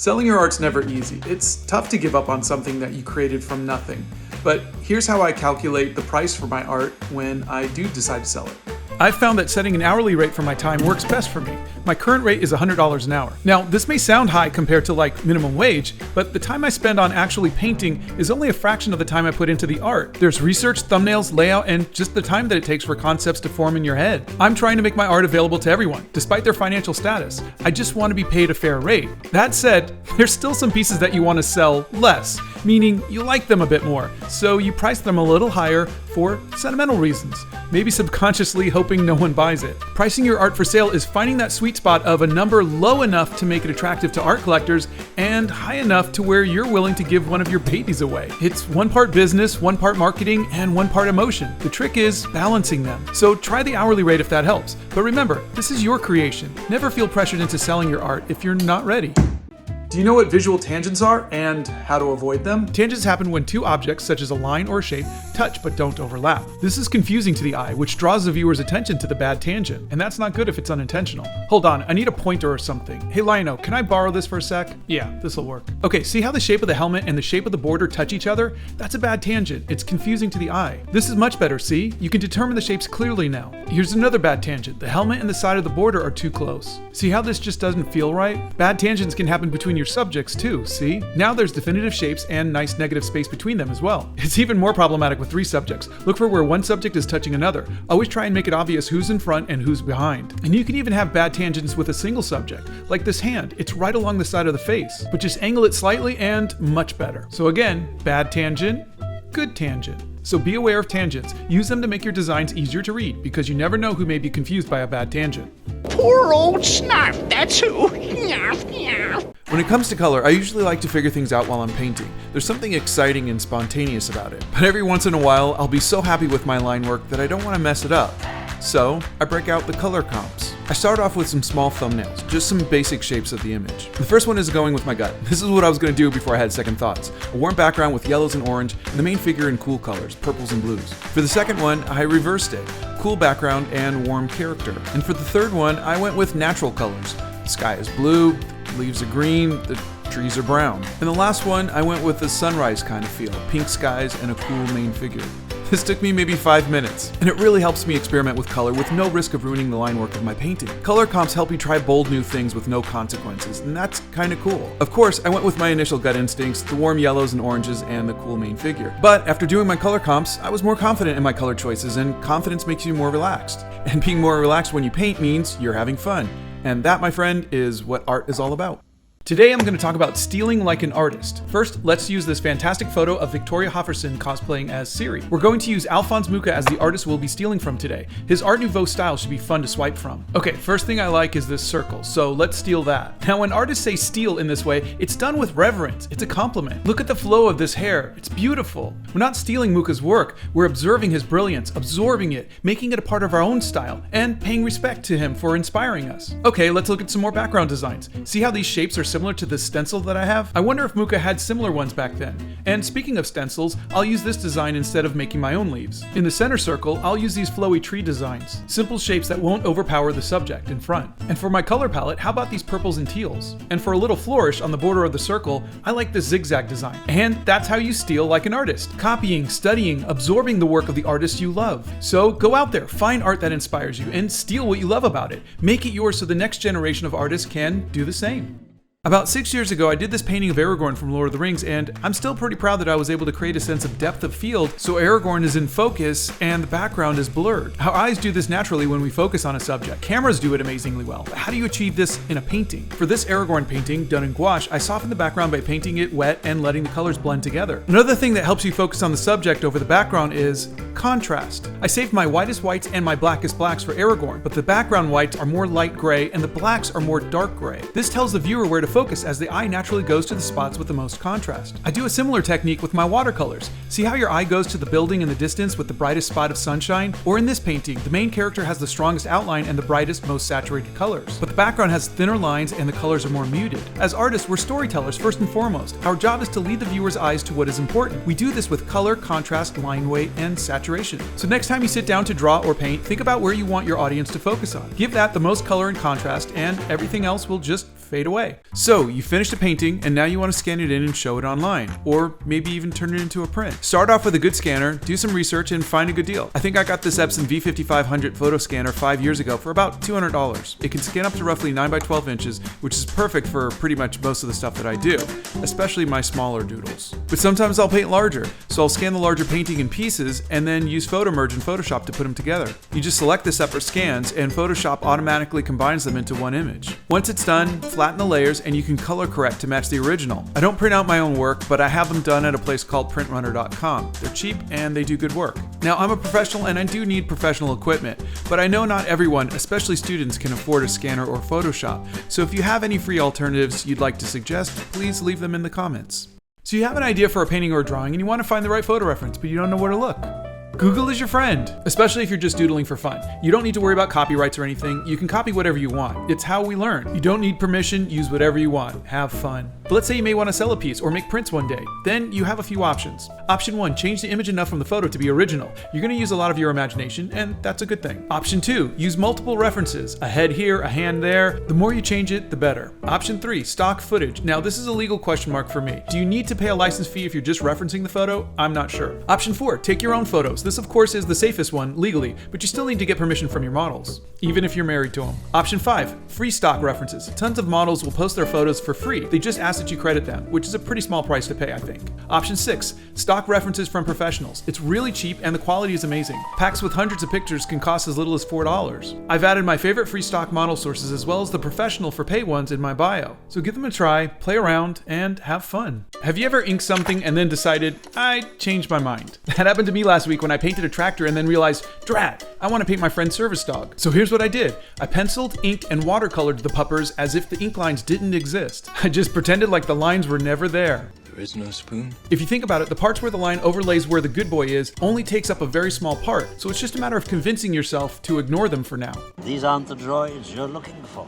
Selling your art's never easy. It's tough to give up on something that you created from nothing. But here's how I calculate the price for my art when I do decide to sell it. I've found that setting an hourly rate for my time works best for me. My current rate is $100 an hour. Now, this may sound high compared to like minimum wage, but the time I spend on actually painting is only a fraction of the time I put into the art. There's research, thumbnails, layout, and just the time that it takes for concepts to form in your head. I'm trying to make my art available to everyone, despite their financial status. I just want to be paid a fair rate. That said, there's still some pieces that you want to sell less, meaning you like them a bit more, so you price them a little higher for sentimental reasons, maybe subconsciously hoping no one buys it. Pricing your art for sale is finding that sweet spot of a number low enough to make it attractive to art collectors and high enough to where you're willing to give one of your babies away. It's one part business, one part marketing, and one part emotion. The trick is balancing them. So try the hourly rate if that helps. But remember, this is your creation. Never feel pressured into selling your art if you're not ready. Do you know what visual tangents are and how to avoid them? Tangents happen when two objects, such as a line or a shape, touch but don't overlap. This is confusing to the eye, which draws the viewer's attention to the bad tangent, and that's not good if it's unintentional. Hold on, I need a pointer or something. Hey Lionel, can I borrow this for a sec? Yeah, this'll work. Okay, see how the shape of the helmet and the shape of the border touch each other? That's a bad tangent. It's confusing to the eye. This is much better, see? You can determine the shapes clearly now. Here's another bad tangent. The helmet and the side of the border are too close. See how this just doesn't feel right? Bad tangents can happen between your subjects too, see? Now there's definitive shapes and nice negative space between them as well. It's even more problematic with three subjects. Look for where one subject is touching another. Always try and make it obvious who's in front and who's behind. And you can even have bad tangents with a single subject, like this hand. It's right along the side of the face, but just angle it slightly and much better. So again, bad tangent, good tangent. So be aware of tangents. Use them to make your designs easier to read, because you never know who may be confused by a bad tangent. Poor old Snarf, that's who. When it comes to color, I usually like to figure things out while I'm painting. There's something exciting and spontaneous about it. But every once in a while, I'll be so happy with my line work that I don't want to mess it up. So I break out the color comps. I start off with some small thumbnails, just some basic shapes of the image. The first one is going with my gut. This is what I was going to do before I had second thoughts. A warm background with yellows and orange, and the main figure in cool colors, purples and blues. For the second one, I reversed it. Cool background and warm character. And for the third one, I went with natural colors. The sky is blue, the leaves are green, the trees are brown. And the last one, I went with a sunrise kind of feel, pink skies and a cool main figure. This took me maybe 5 minutes, and it really helps me experiment with color with no risk of ruining the line work of my painting. Color comps help you try bold new things with no consequences, and that's kind of cool. Of course, I went with my initial gut instincts, the warm yellows and oranges, and the cool main figure. But after doing my color comps, I was more confident in my color choices, and confidence makes you more relaxed. And being more relaxed when you paint means you're having fun. And that, my friend, is what art is all about. Today I'm going to talk about stealing like an artist. First, let's use this fantastic photo of Victoria Hofferson cosplaying as Siri. We're going to use Alphonse Mucha as the artist we'll be stealing from today. His Art Nouveau style should be fun to swipe from. Okay, first thing I like is this circle, so let's steal that. Now when artists say steal in this way, it's done with reverence. It's a compliment. Look at the flow of this hair. It's beautiful. We're not stealing Mucha's work. We're observing his brilliance, absorbing it, making it a part of our own style, and paying respect to him for inspiring us. Okay, let's look at some more background designs. See how these shapes are similar to this stencil that I have? I wonder if Mucha had similar ones back then. And speaking of stencils, I'll use this design instead of making my own leaves. In the center circle, I'll use these flowy tree designs. Simple shapes that won't overpower the subject in front. And for my color palette, how about these purples and teals? And for a little flourish on the border of the circle, I like this zigzag design. And that's how you steal like an artist. Copying, studying, absorbing the work of the artist you love. So go out there, find art that inspires you, and steal what you love about it. Make it yours so the next generation of artists can do the same. About 6 years ago, I did this painting of Aragorn from Lord of the Rings, and I'm still pretty proud that I was able to create a sense of depth of field so Aragorn is in focus and the background is blurred. Our eyes do this naturally when we focus on a subject. Cameras do it amazingly well. But how do you achieve this in a painting? For this Aragorn painting, done in gouache, I softened the background by painting it wet and letting the colors blend together. Another thing that helps you focus on the subject over the background is contrast. I saved my whitest whites and my blackest blacks for Aragorn, but the background whites are more light gray and the blacks are more dark gray. This tells the viewer where to focus as the eye naturally goes to the spots with the most contrast. I do a similar technique with my watercolors. See how your eye goes to the building in the distance with the brightest spot of sunshine? Or in this painting, the main character has the strongest outline and the brightest, most saturated colors. But the background has thinner lines and the colors are more muted. As artists, we're storytellers first and foremost. Our job is to lead the viewer's eyes to what is important. We do this with color, contrast, line weight, and saturation. So next time you sit down to draw or paint, think about where you want your audience to focus on. Give that the most color and contrast, and everything else will just fade away. So you finished a painting and now you want to scan it in and show it online, or maybe even turn it into a print. Start off with a good scanner, do some research, and find a good deal. I think I got this Epson V5500 photo scanner 5 years ago for about $200. It can scan up to roughly 9 by 12 inches, which is perfect for pretty much most of the stuff that I do, especially my smaller doodles. But sometimes I'll paint larger, so I'll scan the larger painting in pieces and then use photo merge in Photoshop to put them together. You just select the separate scans and Photoshop automatically combines them into one image. Once it's done, flatten the layers and you can color correct to match the original. I don't print out my own work, but I have them done at a place called printrunner.com. They're cheap and they do good work. Now, I'm a professional and I do need professional equipment, but I know not everyone, especially students, can afford a scanner or Photoshop. So if you have any free alternatives you'd like to suggest, please leave them in the comments. So you have an idea for a painting or a drawing and you want to find the right photo reference, but you don't know where to look. Google is your friend, especially if you're just doodling for fun. You don't need to worry about copyrights or anything. You can copy whatever you want. It's how we learn. You don't need permission. Use whatever you want. Have fun. But let's say you may want to sell a piece or make prints one day. Then you have a few options. Option 1, change the image enough from the photo to be original. You're going to use a lot of your imagination, and that's a good thing. Option 2, use multiple references. A head here, a hand there. The more you change it, the better. Option 3, stock footage. Now, this is a legal question mark for me. Do you need to pay a license fee if you're just referencing the photo? I'm not sure. Option 4, take your own photos. This, of course, is the safest one legally, but you still need to get permission from your models, even if you're married to them. Option 5, free stock references. Tons of models will post their photos for free. They just ask that you credit them, which is a pretty small price to pay, I think. Option 6, stock references from professionals. It's really cheap and the quality is amazing. Packs with hundreds of pictures can cost as little as $4. I've added my favorite free stock model sources as well as the professional for pay ones in my bio. So give them a try, play around, and have fun. Have you ever inked something and then decided, I changed my mind? That happened to me last week when I painted a tractor and then realized, drat, I want to paint my friend's service dog. So here's what I did. I penciled, inked, and watercolored the puppers as if the ink lines didn't exist. I just pretended like the lines were never there. There is no spoon. If you think about it, the parts where the line overlays where the good boy is only takes up a very small part, so it's just a matter of convincing yourself to ignore them for now. These aren't the droids you're looking for.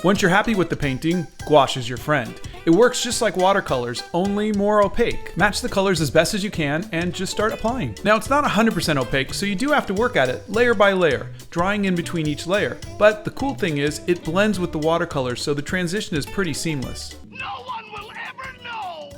Once you're happy with the painting, gouache is your friend. It works just like watercolors, only more opaque. Match the colors as best as you can and just start applying. Now, it's not 100% opaque, so you do have to work at it layer by layer, drawing in between each layer. But the cool thing is, it blends with the watercolors, so the transition is pretty seamless. No one will ever know.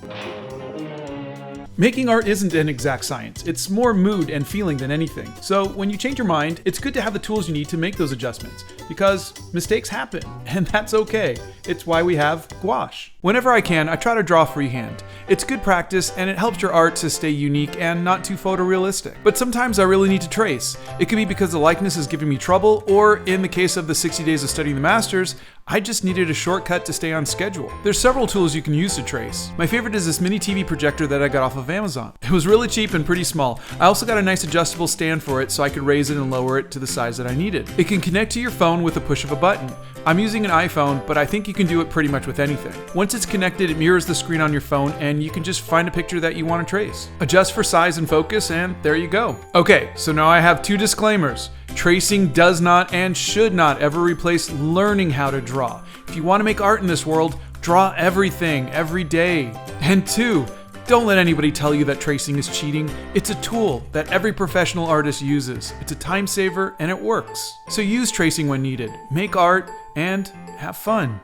Making art isn't an exact science. It's more mood and feeling than anything. So when you change your mind, it's good to have the tools you need to make those adjustments, because mistakes happen, and that's okay. It's why we have gouache. Whenever I can, I try to draw freehand. It's good practice, and it helps your art to stay unique and not too photorealistic. But sometimes I really need to trace. It could be because the likeness is giving me trouble, or in the case of the 60 days of studying the masters, I just needed a shortcut to stay on schedule. There's several tools you can use to trace. My favorite is this mini TV projector that I got off of Amazon. It was really cheap and pretty small. I also got a nice adjustable stand for it so I could raise it and lower it to the size that I needed. It can connect to your phone with a push of a button. I'm using an iPhone, but I think you can do it pretty much with anything. Once it's connected, it mirrors the screen on your phone and you can just find a picture that you want to trace. Adjust for size and focus and there you go. Okay, so now I have 2 disclaimers. Tracing does not and should not ever replace learning how to draw. If you want to make art in this world, draw everything, every day. And 2, don't let anybody tell you that tracing is cheating. It's a tool that every professional artist uses. It's a time saver and it works. So use tracing when needed. Make art and have fun.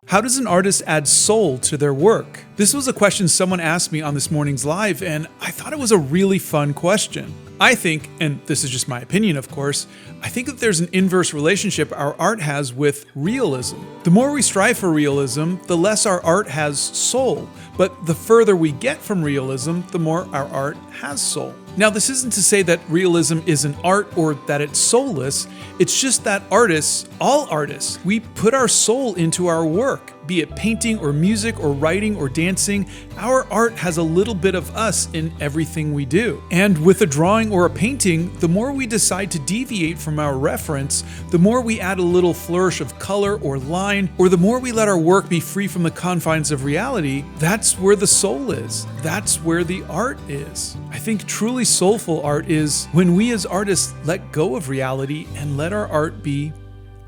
How does an artist add soul to their work? This was a question someone asked me on this morning's live, and I thought it was a really fun question. I think, and this is just my opinion of course, I think that there's an inverse relationship our art has with realism. The more we strive for realism, the less our art has soul. But the further we get from realism, the more our art has soul. Now, this isn't to say that realism isn't art or that it's soulless. It's just that artists, all artists, we put our soul into our work. Be it painting or music or writing or dancing, our art has a little bit of us in everything we do. And with a drawing or a painting, the more we decide to deviate from our reference, the more we add a little flourish of color or line, or the more we let our work be free from the confines of reality, that's where the soul is. That's where the art is. I think truly soulful art is when we as artists let go of reality and let our art be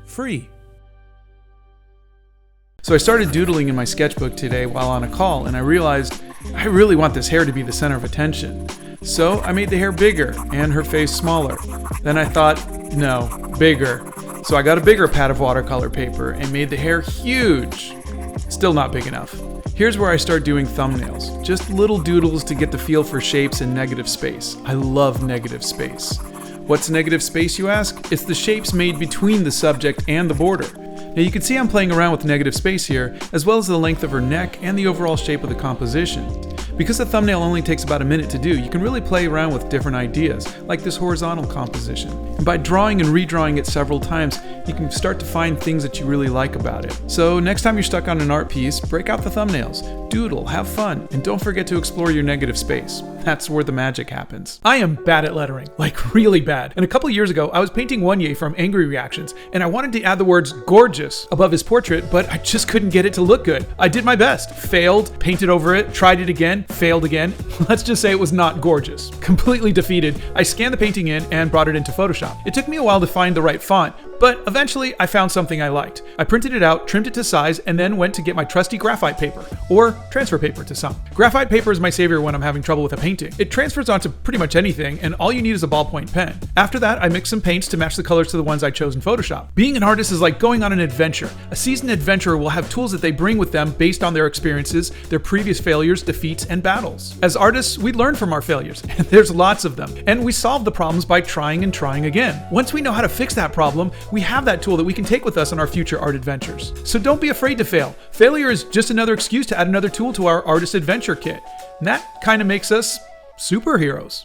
free. So I started doodling in my sketchbook today while on a call, and I realized I really want this hair to be the center of attention. So I made the hair bigger and her face smaller. Then I thought, no, bigger. So I got a bigger pad of watercolor paper and made the hair huge. Still not big enough. Here's where I start doing thumbnails. Just little doodles to get the feel for shapes in negative space. I love negative space. What's negative space, you ask? It's the shapes made between the subject and the border. Now you can see I'm playing around with negative space here, as well as the length of her neck and the overall shape of the composition. Because the thumbnail only takes about a minute to do, you can really play around with different ideas, like this horizontal composition. And by drawing and redrawing it several times, you can start to find things that you really like about it. So next time you're stuck on an art piece, break out the thumbnails, doodle, have fun, and don't forget to explore your negative space. That's where the magic happens. I am bad at lettering, like really bad. And a couple years ago, I was painting Wonye from Angry Reactions, and I wanted to add the words gorgeous above his portrait, but I just couldn't get it to look good. I did my best, failed, painted over it, tried it again, failed again. Let's just say it was not gorgeous. Completely defeated, I scanned the painting in and brought it into Photoshop. It took me a while to find the right font, but eventually I found something I liked. I printed it out, trimmed it to size, and then went to get my trusty graphite paper, or transfer paper to some. Graphite paper is my savior when I'm having trouble with a painting. It transfers onto pretty much anything, and all you need is a ballpoint pen. After that, I mixed some paints to match the colors to the ones I chose in Photoshop. Being an artist is like going on an adventure. A seasoned adventurer will have tools that they bring with them based on their experiences, their previous failures, defeats, and battles. As artists, we learn from our failures, and there's lots of them, and we solve the problems by trying and trying again. Once we know how to fix that problem, we have that tool that we can take with us on our future art adventures. So don't be afraid to fail. Failure is just another excuse to add another tool to our artist adventure kit. And that kind of makes us superheroes.